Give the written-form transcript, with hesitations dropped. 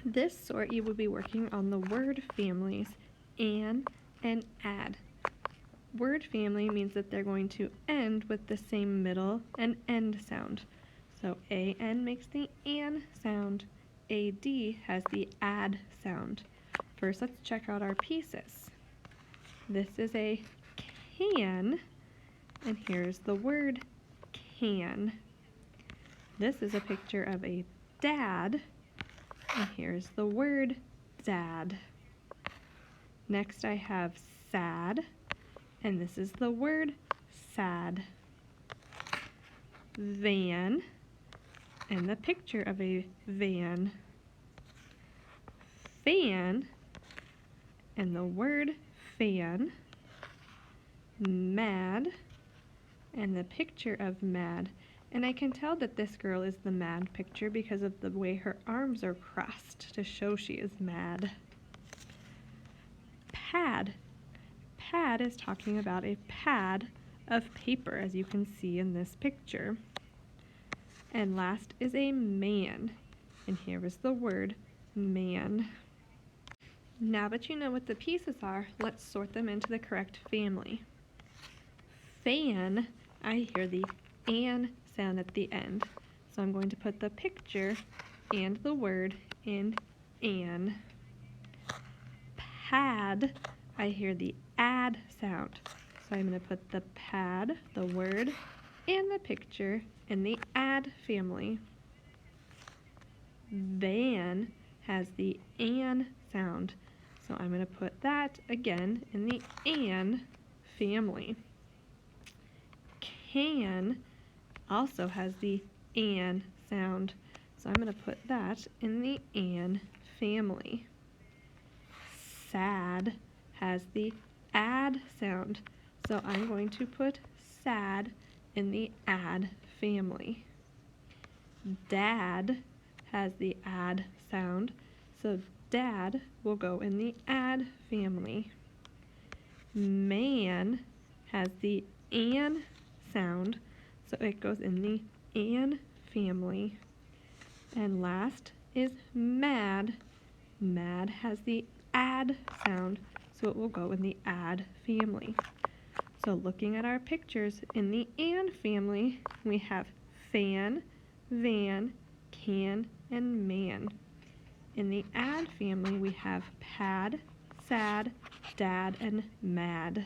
This sort you will be working on the word families an and add. Word family means that they're going to end with the same middle and end sound. So an makes the an sound, ad has the add sound. First, let's check out our pieces. This is a can, and here's the word can. This is a picture of a dad, and here's the word dad. Next I have sad, and this is the word sad. Van, and the picture of a van. Fan, and the word fan. Mad, and the picture of mad. And I can tell that this girl is the mad picture because of the way her arms are crossed to show she is mad. Pad. Pad is talking about a pad of paper, as you can see in this picture. And last is a man, and here is the word man. Now that you know what the pieces are, let's sort them into the correct family. Fan, I hear the an sound at the end, so I'm going to put the picture and the word in an. Pad, I hear the add sound, so I'm going to put the pad, the word, and the picture in the add family. Van has the an sound, so I'm going to put that again in the an family. Can also has the an sound, so I'm going to put that in the an family. Sad has the add sound, so I'm going to put sad in the add family. Dad has the add sound, so dad will go in the add family. Man has the an sound, so it goes in the an family. And last is mad. Mad has the add sound, so it will go in the add family. So looking at our pictures, in the an family, we have fan, van, can, and man. In the add family, we have pad, sad, dad, and mad.